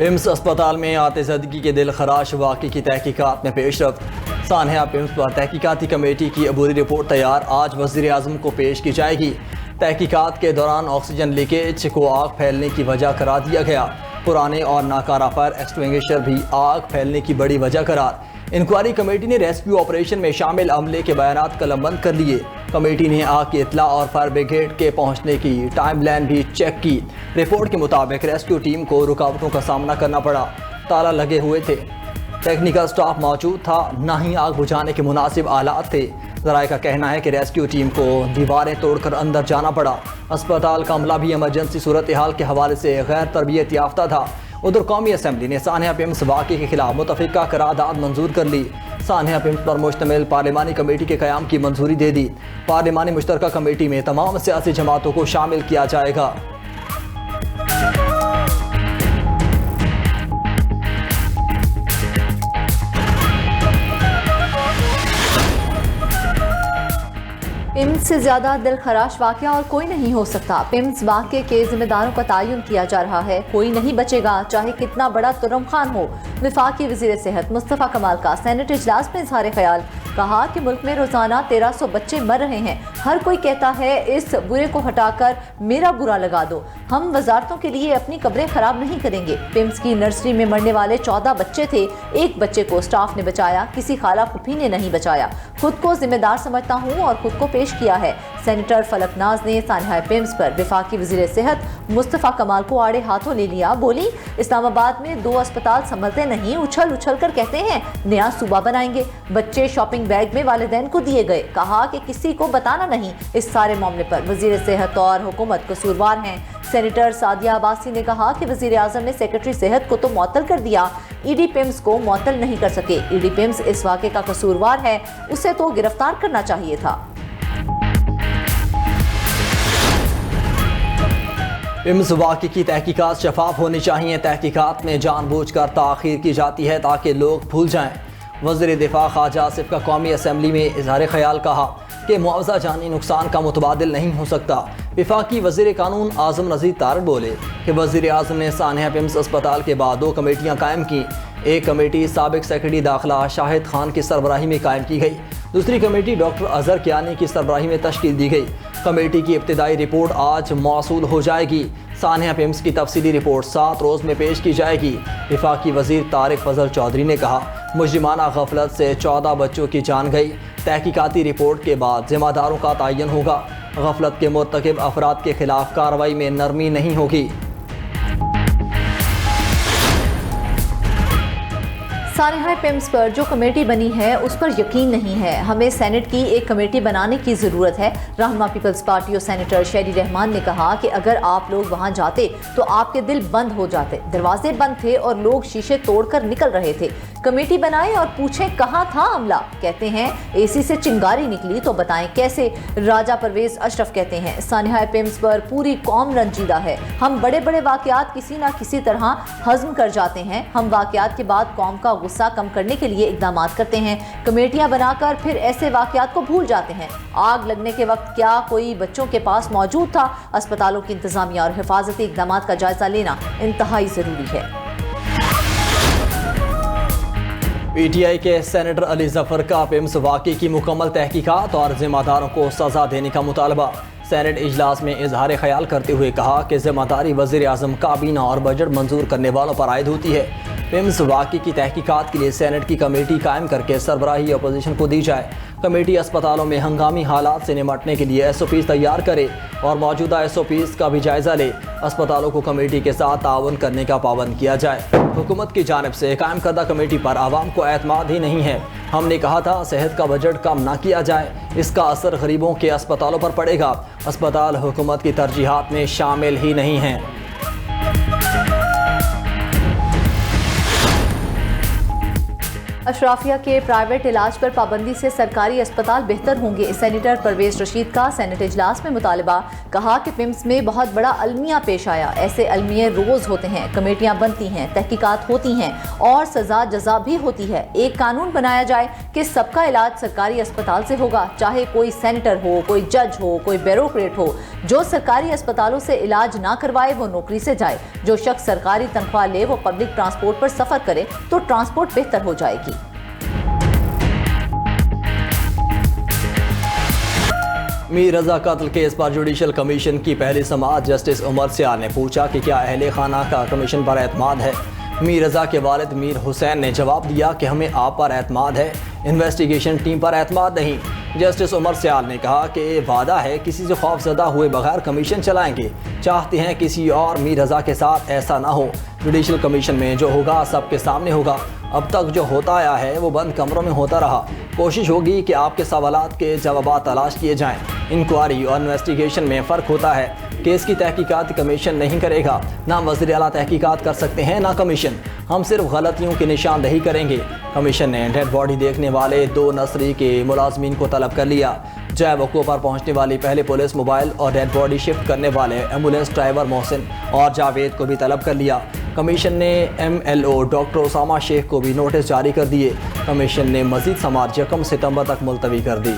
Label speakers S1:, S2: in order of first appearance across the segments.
S1: AIIMS اسپتال میں آتش زدگی کے دل خراش واقعے کی تحقیقات میں پیش رفت۔ سانحہ ایمس پر تحقیقاتی کمیٹی کی عبوری رپورٹ تیار، آج وزیر اعظم کو پیش کی جائے گی۔ تحقیقات کے دوران آکسیجن لیکیج کو آگ پھیلنے کی وجہ قرار دیا گیا۔ پرانے اور ناکارہ فائر ایکسٹنگوشر بھی آگ پھیلنے کی بڑی وجہ قرار۔ انکوائری کمیٹی نے ریسکیو آپریشن میں شامل عملے کے بیانات قلم بند کر لیے۔ کمیٹی نے آگ کی اطلاع اور فائر بریگیڈ کے پہنچنے کی ٹائم لائن بھی چیک کی۔ رپورٹ کے مطابق ریسکیو ٹیم کو رکاوٹوں کا سامنا کرنا پڑا، تالا لگے ہوئے تھے، ٹیکنیکل سٹاف موجود تھا، نہ ہی آگ بجھانے کے مناسب آلات تھے۔ ذرائع کا کہنا ہے کہ ریسکیو ٹیم کو دیواریں توڑ کر اندر جانا پڑا۔ اسپتال کا عملہ بھی ایمرجنسی صورتحال کے حوالے سے غیر تربیت یافتہ تھا۔ ادھر قومی اسمبلی نے سانحہ ایمس واقعے کے خلاف متفقہ قرارداد منظور کر لی۔ سانحہ ایمس پر مشتمل پارلیمانی کمیٹی کے قیام کی منظوری دے دی۔ پارلیمانی مشترکہ کمیٹی میں تمام سیاسی جماعتوں کو شامل کیا جائے گا۔
S2: ایمس سے زیادہ دل خراش واقعہ اور کوئی نہیں ہو سکتا۔ ایمس واقعے کے ذمہ داروں کا تعین کیا جا رہا ہے، کوئی نہیں بچے گا، چاہے کتنا بڑا ترم خان ہو۔ وفاقی وزیر صحت مصطفیٰ کمال کا سینٹ اجلاس میں اظہار خیال، کہا کہ ملک میں روزانہ 1300 بچے مر رہے ہیں، ہر کوئی کہتا ہے اس برے کو ہٹا کر میرا برا لگا دو، ہم وزارتوں کے لیے اپنی قبریں خراب نہیں کریں گے۔ ایمس کی نرسری میں مرنے والے 14 بچے تھے، ایک بچے کو سٹاف نے بچایا، کسی خالہ پھوپھی نے نہیں بچایا۔ خود کو ذمہ دار سمجھتا ہوں اور خود کو پیش کیا ہے۔ سینیٹر فلک ناز نے سانحہ ایمس پر وفاقی وزیر صحت مصطفیٰ کمال کو آڑے ہاتھوں لے لیا، بولی اسلام آباد میں 2 اسپتال سنبھلتے نہیں، اچھل اچھل کر کہتے ہیں نیا صوبہ بنائیں گے۔ بچے شاپنگ بیگ میں والدین کو دیے گئے، کہا کہ کسی کو بتانا نہیں۔ اس سارے معاملے پر وزیر صحت اور حکومت قصوروار ہیں۔ سینیٹر سعدیہ عباسی نے کہا کہ وزیر اعظم نے سیکرٹری صحت کو تو معطل کر دیا، ای ڈی پیمز کو معطل نہیں کر سکے۔ ای ڈی پیمز اس واقعے کا قصوروار ہے، اسے تو گرفتار کرنا چاہیے تھا۔
S1: ایمس واقعے کی تحقیقات شفاف ہونی چاہیے۔ تحقیقات میں جان بوجھ کر تاخیر کی جاتی ہے تاکہ لوگ بھول جائیں۔ وزیر دفاع خواجہ آصف کا قومی اسمبلی میں اظہار خیال، کہا کہ معاوضہ جانی نقصان کا متبادل نہیں ہو سکتا۔ وفاقی وزیر قانون اعظم نذیر تارڑ بولے کہ وزیر اعظم نے سانحہ ایمس اسپتال کے بعد 2 کمیٹیاں قائم کی۔ ایک کمیٹی سابق سیکرٹری داخلہ شاہد خان کی سربراہی میں قائم کی گئی، دوسری کمیٹی ڈاکٹر اظہر کیانی کی سربراہی میں تشکیل دی گئی۔ کمیٹی کی ابتدائی رپورٹ آج موصول ہو جائے گی۔ سانحہ ایمس کی تفصیلی رپورٹ 7 روز میں پیش کی جائے گی۔ وفاقی وزیر طارق فضل چودھری نے کہا مجرمانہ غفلت سے 14 بچوں کی جان گئی۔ تحقیقاتی رپورٹ کے بعد ذمہ داروں کا تعین ہوگا۔ غفلت کے مرتکب افراد کے خلاف کارروائی میں نرمی نہیں ہوگی۔
S2: سانحہ ایمس پر جو کمیٹی بنی ہے اس پر یقین نہیں ہے، ہمیں سینٹ کی ایک کمیٹی بنانے کی ضرورت ہے۔ رہنما پیپلز پارٹی اور سینیٹر شیری رحمان نے کہا کہ اگر آپ لوگ وہاں جاتے تو آپ کے دل بند ہو جاتے، دروازے بند تھے اور لوگ شیشے توڑ کر نکل رہے تھے۔ کمیٹی بنائیں اور پوچھیں کہاں تھا عملہ؟ کہتے ہیں اے سی سے چنگاری نکلی، تو بتائیں کیسے؟ راجہ پرویز اشرف کہتے ہیں سانحہ ایمس پر پوری قوم رنجیدہ ہے، ہم بڑے بڑے واقعات کسی نہ کسی طرح ہضم کر جاتے ہیں، ہم واقعات کے بعد قوم کا غصہ کم کرنے کے لیے اقدامات کرتے ہیں، کمیٹیاں بنا کر پھر ایسے واقعات کو بھول جاتے ہیں۔ آگ لگنے کے وقت کیا کوئی بچوں کے پاس موجود تھا؟ اسپتالوں کی انتظامیہ اور حفاظتی اقدامات کا جائزہ لینا انتہائی ضروری ہے۔
S1: پی ٹی آئی کے سینیٹر علی ظفر کا ایمس واقعے کی مکمل تحقیقات اور ذمہ داروں کو سزا دینے کا مطالبہ۔ سینٹ اجلاس میں اظہار خیال کرتے ہوئے کہا کہ ذمہ داری وزیر اعظم، کابینہ اور بجٹ منظور کرنے والوں پر عائد ہوتی ہے۔ ایمس واقعے کی تحقیقات کے لیے سینٹ کی کمیٹی قائم کر کے سربراہی اپوزیشن کو دی جائے۔ کمیٹی اسپتالوں میں ہنگامی حالات سے نمٹنے کے لیے SOPs تیار کرے اور موجودہ SOPs کا بھی جائزہ لے۔ اسپتالوں کو کمیٹی کے ساتھ تعاون کرنے کا پابند کیا جائے۔ حکومت کی جانب سے قائم کردہ کمیٹی پر عوام کو اعتماد ہی نہیں ہے۔ ہم نے کہا تھا صحت کا بجٹ کم نہ کیا جائے، اس کا اثر غریبوں کے اسپتالوں پر پڑے گا۔ اسپتال حکومت کی ترجیحات میں شامل ہی نہیں ہیں۔
S2: اشرافیہ کے پرائیویٹ علاج پر پابندی سے سرکاری اسپتال بہتر ہوں گے، سینیٹر پرویز رشید کا سینیٹ اجلاس میں مطالبہ۔ کہا کہ پمس میں بہت بڑا المیہ پیش آیا، ایسے المیے روز ہوتے ہیں، کمیٹیاں بنتی ہیں، تحقیقات ہوتی ہیں اور سزا جزا بھی ہوتی ہے۔ ایک قانون بنایا جائے کہ سب کا علاج سرکاری اسپتال سے ہوگا، چاہے کوئی سینیٹر ہو، کوئی جج ہو، کوئی بیوروکریٹ ہو۔ جو سرکاری اسپتالوں سے علاج نہ کروائے وہ نوکری سے جائے، جو شخص سرکاری تنخواہ لے وہ پبلک ٹرانسپورٹ پر سفر کرے تو ٹرانسپورٹ بہتر ہو جائے گی۔
S1: میر رضا قتل کیس پر جوڈیشل کمیشن کی پہلی سماعت جسٹس عمر سیال نے پوچھا کہ کیا اہل خانہ کا کمیشن پر اعتماد ہے۔ میر رضا کے والد میر حسین نے جواب دیا کہ ہمیں آپ پر اعتماد ہے، انویسٹیگیشن ٹیم پر اعتماد نہیں۔ جسٹس عمر سیال نے کہا کہ وعدہ ہے کسی سے خوف زدہ ہوئے بغیر کمیشن چلائیں گے، چاہتے ہیں کسی اور میر رضا کے ساتھ ایسا نہ ہو۔ جوڈیشل کمیشن میں جو ہوگا سب کے سامنے ہوگا، اب تک جو ہوتا آیا ہے وہ بند کمروں میں ہوتا رہا۔ کوشش ہوگی کہ آپ کے سوالات کے جوابات تلاش کیے جائیں۔ انکوائری اور انویسٹیگیشن میں فرق ہوتا ہے، کیس کی تحقیقات کمیشن نہیں کرے گا، نہ وزیر اعلیٰ تحقیقات کر سکتے ہیں نہ کمیشن، ہم صرف غلطیوں کی نشاندہی کریں گے۔ کمیشن نے ڈیڈ باڈی دیکھنے والے 2 نرسری کے ملازمین کو طلب کر لیا، جائے وقوع پر پہنچنے والی پہلے پولیس موبائل اور ڈیڈ باڈی شفٹ کرنے والے ایمبولینس ڈرائیور محسن اور جاوید کو بھی طلب کر لیا۔ کمیشن نے MLO ڈاکٹر اسامہ شیخ کو بھی نوٹس جاری کر دیے۔ کمیشن نے مزید سماعت 1 ستمبر تک ملتوی کر دی۔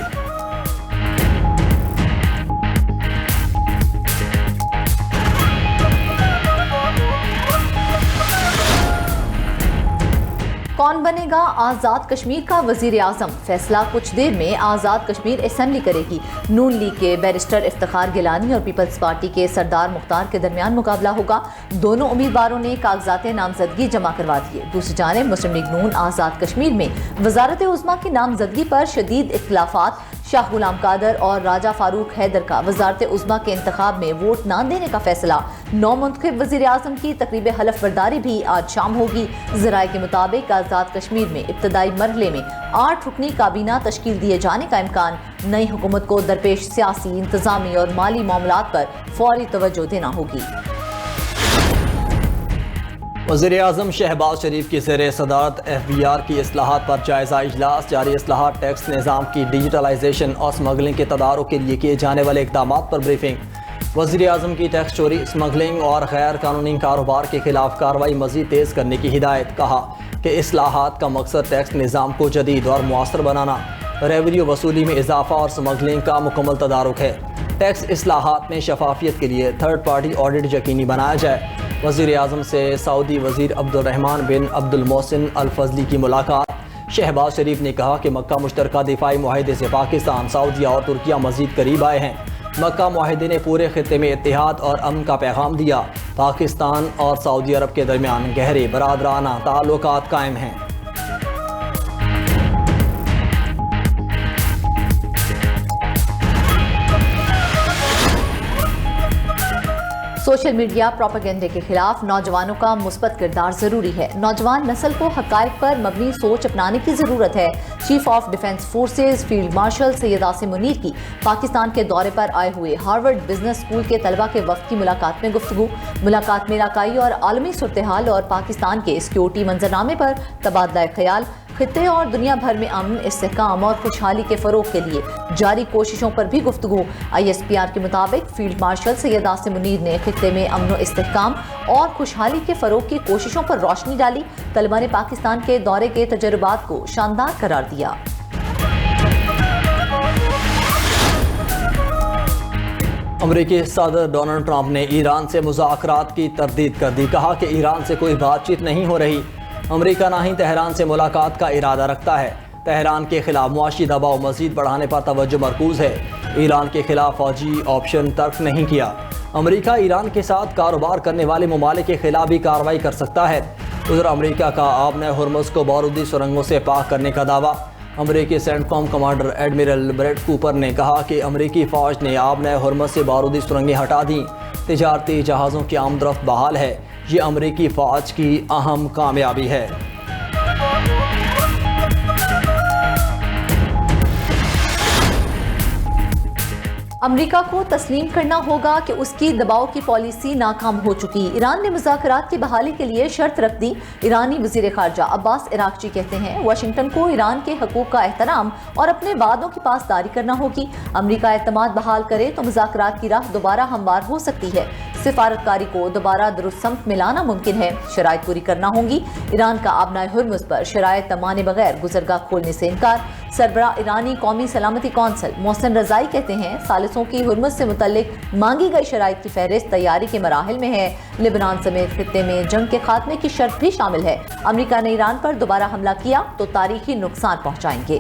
S2: کون بنے گا آزاد کشمیر کا وزیر اعظم؟ فیصلہ کچھ دیر میں آزاد کشمیر اسمبلی کرے گی۔ نون لیگ کے بیرسٹر افتخار گیلانی اور پیپلز پارٹی کے سردار مختار کے درمیان مقابلہ ہوگا۔ دونوں امیدواروں نے کاغذات نامزدگی جمع کروا دیے۔ دوسری جانب مسلم لیگ نون آزاد کشمیر میں وزارت عظمیٰ کی نامزدگی پر شدید اختلافات۔ شاہ غلام قادر اور راجہ فاروق حیدر کا وزارت عظمیٰ کے انتخاب میں ووٹ نہ دینے کا فیصلہ۔ نو منتخب وزیر اعظم کی تقریب حلف برداری بھی آج شام ہوگی۔ ذرائع کے مطابق آزاد کشمیر میں ابتدائی مرحلے میں 8 رکنی کابینہ تشکیل دیے جانے کا امکان۔ نئی حکومت کو درپیش سیاسی، انتظامی اور مالی معاملات پر فوری توجہ دینا ہوگی۔
S1: وزیر اعظم شہباز شریف کی زیر صدارت FBR کی اصلاحات پر جائزہ اجلاس جاری۔ اصلاحات ٹیکس نظام کی ڈیجیٹلائزیشن اور اسمگلنگ کے تدارک کے لیے کیے جانے والے اقدامات پر بریفنگ۔ وزیر اعظم کی ٹیکس چوری، اسمگلنگ اور غیر قانونی کاروبار کے خلاف کارروائی مزید تیز کرنے کی ہدایت۔ کہا کہ اصلاحات کا مقصد ٹیکس نظام کو جدید اور مؤثر بنانا، ریونیو وصولی میں اضافہ اور اسمگلنگ کا مکمل تدارک ہے۔ ٹیکس اصلاحات میں شفافیت کے لیے تھرڈ پارٹی آڈٹ یقینی بنایا جائے۔ وزیر اعظم سے سعودی وزیر عبد الرحمن بن عبد المحسن الفضلی کی ملاقات۔ شہباز شریف نے کہا کہ مکہ مشترکہ دفاعی معاہدے سے پاکستان، سعودیہ اور ترکیہ مزید قریب آئے ہیں۔ مکہ معاہدے نے پورے خطے میں اتحاد اور امن کا پیغام دیا۔ پاکستان اور سعودی عرب کے درمیان گہرے برادرانہ تعلقات قائم ہیں۔
S2: سوشل میڈیا پروپیگنڈے کے خلاف نوجوانوں کا مثبت کردار ضروری ہے۔ نوجوان نسل کو حقائق پر مبنی سوچ اپنانے کی ضرورت ہے۔ Chief of defence forces field marshal Syed Asim Munir کی پاکستان کے دورے پر آئے ہوئے ہارورڈ بزنس اسکول کے طلبہ کے وفد کی ملاقات میں گفتگو۔ ملاقات میں علاقائی اور عالمی صورتحال اور پاکستان کے سیکیورٹی منظرنامے پر تبادلہ خیال، خطے اور دنیا بھر میں امن، استحکام اور خوشحالی کے فروغ کے لیے جاری کوششوں پر بھی گفتگو۔ ISPR کے مطابق فیلڈ مارشل سید عاصم منیر نے خطے میں امن و استحکام اور خوشحالی کے فروغ کی کوششوں پر روشنی ڈالی۔ طلبہ نے پاکستان کے دورے کے تجربات کو شاندار قرار دیا۔
S1: امریکی صدر ڈونلڈ ٹرمپ نے ایران سے مذاکرات کی تردید کر دی۔ کہا کہ ایران سے کوئی بات چیت نہیں ہو رہی، امریکہ نہ ہی تہران سے ملاقات کا ارادہ رکھتا ہے۔ تہران کے خلاف معاشی دباؤ مزید بڑھانے پر توجہ مرکوز ہے۔ ایران کے خلاف فوجی آپشن ترک نہیں کیا۔ امریکہ ایران کے ساتھ کاروبار کرنے والے ممالک کے خلاف بھی کارروائی کر سکتا ہے۔ ادھر امریکہ کا آبنۂ ہرمز کو بارودی سرنگوں سے پاک کرنے کا دعویٰ۔ امریکی سینٹ کام کمانڈر ایڈمرل بریٹ کوپر نے کہا کہ امریکی فوج نے آبنۂ ہرمز سے بارودی سرنگیں ہٹا دیں، تجارتی جہازوں کی آمد و رفت بحال ہے۔ یہ امریکی فوج کی اہم کامیابی ہے۔
S2: امریکہ کو تسلیم کرنا ہوگا کہ اس کی دباؤ کی پالیسی ناکام ہو چکی۔ ایران نے مذاکرات کی بحالی کے لیے شرط رکھ دی۔ ایرانی وزیر خارجہ عباس عراقچی کہتے ہیں واشنگٹن کو ایران کے حقوق کا احترام اور اپنے وعدوں کی پاسداری کرنا ہوگی۔ امریکہ اعتماد بحال کرے تو مذاکرات کی راہ دوبارہ ہموار ہو سکتی ہے۔ سفارتکاری کو دوبارہ درست سمت میں لانا ممکن ہے، شرائط پوری کرنا ہوں گی۔ ایران کا آبنائے ہرمز پر شرائط مانے بغیر گزرگاہ کھولنے سے انکار۔ سربراہ ایرانی قومی سلامتی کونسل محسن رضائی کہتے ہیں ثالثوں کی ہرمز سے متعلق مانگی گئی شرائط کی فہرست تیاری کے مراحل میں ہے۔ لبنان سمیت خطے میں جنگ کے خاتمے کی شرط بھی شامل ہے۔ امریکہ نے ایران پر دوبارہ حملہ کیا تو تاریخی نقصان پہنچائیں گے۔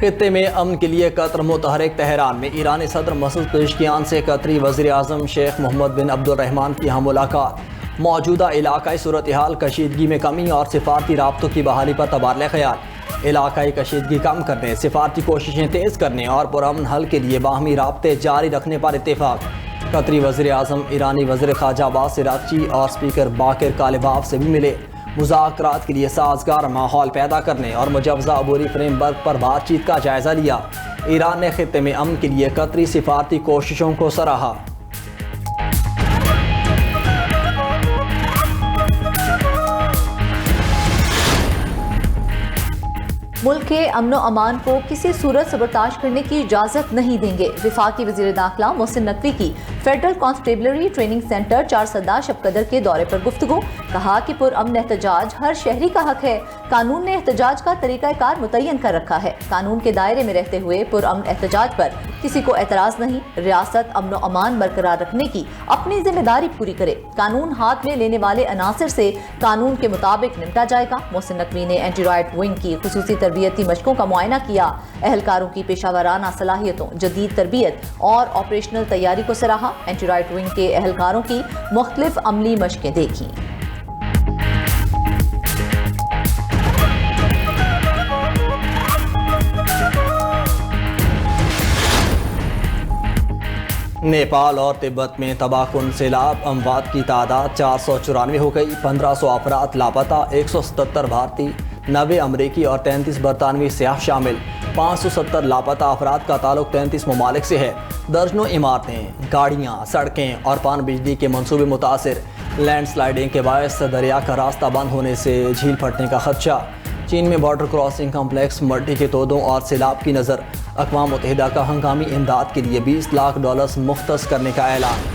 S1: خطے میں امن کے لیے قطر متحرک۔ تہران میں ایرانی صدر مسعود پزشکیان سے قطری وزیر اعظم شیخ محمد بن عبد الرحمن کی ہم ملاقات۔ موجودہ علاقائی صورتحال، کشیدگی میں کمی اور سفارتی رابطوں کی بحالی پر تبادلہ خیال۔ علاقائی کشیدگی کم کرنے، سفارتی کوششیں تیز کرنے اور پرامن حل کے لیے باہمی رابطے جاری رکھنے پر اتفاق۔ قطری وزیر اعظم ایرانی وزیر خارجہ عباس عراقچی اور اسپیکر باقر کالباف سے بھی ملے۔ مذاکرات کے لیے سازگار ماحول پیدا کرنے اور مجوزہ عبوری فریم ورک پر بات چیت کا جائزہ لیا۔ ایران نے خطے میں امن کے لیے قطری سفارتی کوششوں کو سراہا۔
S2: ملک کے امن و امان کو کسی صورت سبوتاژ کرنے کی اجازت نہیں دیں گے۔ وفاقی وزیر داخلہ محسن نقوی کی federal constabulary training centre Charsadda شب قدر کے دورے پر گفتگو۔ کہا کہ پرامن احتجاج ہر شہری کا حق ہے۔ قانون نے احتجاج کا طریقہ کار متعین کر رکھا ہے۔ قانون کے دائرے میں رہتے ہوئے پرامن احتجاج پر کسی کو اعتراض نہیں۔ ریاست امن و امان برقرار رکھنے کی اپنی ذمہ داری پوری کرے۔ قانون ہاتھ میں لینے والے عناصر سے قانون کے مطابق نمٹا جائے گا۔ محسن نقوی نے اینٹی رائٹ ونگ کی خصوصی تربیتی مشقوں کا معائنہ کیا۔ اہلکاروں کی پیشہ ورانہ صلاحیتوں، جدید تربیت اور آپریشنل تیاری کو سراہا۔ اینٹی رائٹ ونگ کے اہلکاروں کی مختلف عملی مشقیں دیکھیں۔
S1: نیپال اور تبت میں تباہ کن سیلاب، اموات کی تعداد 494 ہو گئی۔ 1500 افراد لاپتہ، 177 بھارتی، 90 امریکی اور 33 برطانوی سیاح شامل۔ 570 لاپتہ افراد کا تعلق 33 ممالک سے ہے۔ درجنوں عمارتیں، گاڑیاں، سڑکیں اور پان بجلی کے منصوبے متاثر۔ لینڈ سلائڈنگ کے باعث دریا کا راستہ بند ہونے سے جھیل پھٹنے کا خدشہ۔ چین میں بارڈر کراسنگ کمپلیکس، مٹی کے تودوں اور سیلاب کی نظر۔ اقوام متحدہ کا ہنگامی امداد کے لیے $20 لاکھ مختص کرنے کا اعلان۔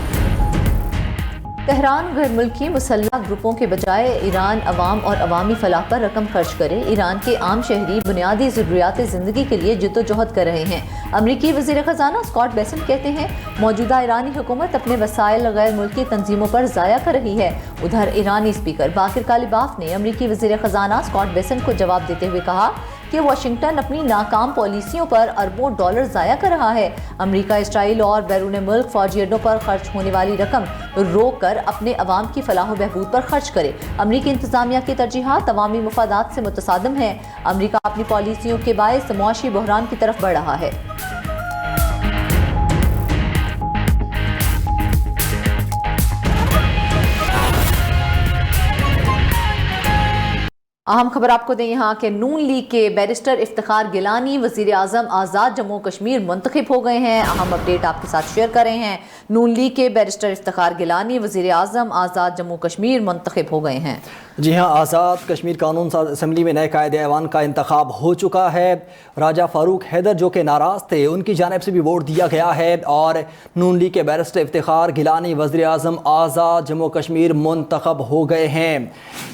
S2: تہران غیر ملکی مسلح گروپوں کے بجائے ایران عوام اور عوامی فلاح پر رقم خرچ کرے۔ ایران کے عام شہری بنیادی ضروریات زندگی کے لیے جدوجہد کر رہے ہیں۔ امریکی وزیر خزانہ اسکاٹ بیسنٹ کہتے ہیں موجودہ ایرانی حکومت اپنے وسائل غیر ملکی تنظیموں پر ضائع کر رہی ہے۔ ادھر ایرانی اسپیکر باقر کالباف نے امریکی وزیر خزانہ اسکاٹ بیسنٹ کو جواب دیتے ہوئے کہا کہ واشنگٹن اپنی ناکام پالیسیوں پر اربوں ڈالر ضائع کر رہا ہے۔ امریکہ اسرائیل اور بیرون ملک فوجی اڈوں پر خرچ ہونے والی رقم روک کر اپنے عوام کی فلاح و بہبود پر خرچ کرے۔ امریکی انتظامیہ کی ترجیحات عوامی مفادات سے متصادم ہیں۔ امریکہ اپنی پالیسیوں کے باعث معاشی بحران کی طرف بڑھ رہا ہے۔ اہم خبر آپ کو دیں یہاں کہ نون لیگ کے بیرسٹر افتخار گیلانی وزیر اعظم آزاد جموں کشمیر منتخب ہو گئے ہیں۔ اہم اپڈیٹ آپ کے ساتھ شیئر کر رہے ہیں۔ نون لیگ کے بیرسٹر افتخار گیلانی وزیر اعظم آزاد جموں کشمیر منتخب ہو گئے ہیں۔
S1: جی ہاں، آزاد کشمیر قانون ساز اسمبلی میں نئے قائد ایوان کا انتخاب ہو چکا ہے۔ راجہ فاروق حیدر جو کہ ناراض تھے، ان کی جانب سے بھی ووٹ دیا گیا ہے اور نون لیگ کے بیرسٹر افتخار گیلانی وزیر اعظم آزاد جموں کشمیر منتخب ہو گئے ہیں۔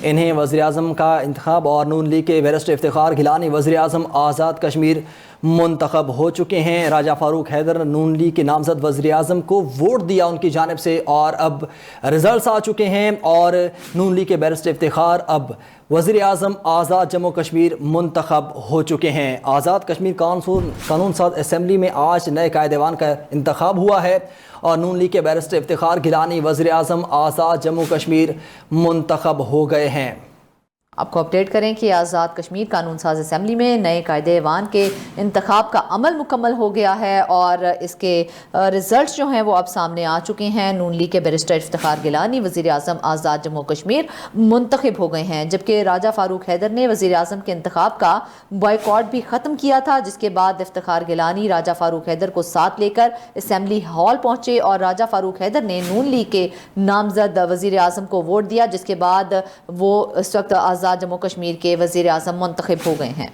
S1: انہیں وزیر اعظم کا انتخاب اور نون لیگ کے بیرسٹر افتخار گیلانی وزیر اعظم آزاد کشمیر منتخب ہو چکے ہیں۔ راجہ فاروق حیدر نون لیگ کے نامزد وزیر اعظم کو ووٹ دیا ان کی جانب سے اور اب رزلٹس آ چکے ہیں اور نون لیگ کے بیرسٹر افتخار اب وزیر اعظم آزاد جموں کشمیر منتخب ہو چکے ہیں۔ آزاد کشمیر قانون ساز اسمبلی میں آج نئے قائد ایوان کا انتخاب ہوا ہے اور نون لیگ کے بیرسٹر افتخار گیلانی وزیر اعظم آزاد جموں کشمیر منتخب ہو گئے ہیں۔
S2: آپ کو اپڈیٹ کریں کہ آزاد کشمیر قانون ساز اسمبلی میں نئے قائد ایوان کے انتخاب کا عمل مکمل ہو گیا ہے اور اس کے رزلٹس جو ہیں وہ اب سامنے آ چکے ہیں۔ نون لیگ کے بیرسٹر افتخار گیلانی وزیر اعظم آزاد جموں کشمیر منتخب ہو گئے ہیں، جبکہ راجہ فاروق حیدر نے وزیر اعظم کے انتخاب کا بائیکاٹ بھی ختم کیا تھا، جس کے بعد افتخار گیلانی راجہ فاروق حیدر کو ساتھ لے کر اسمبلی ہال پہنچے اور راجہ فاروق حیدر نے نون لیگ کے نامزد وزیر اعظم کو ووٹ دیا، جس کے بعد وہ اس وقت آزاد جموں کشمیر کے وزیر اعظم منتخب ہو گئے ہیں۔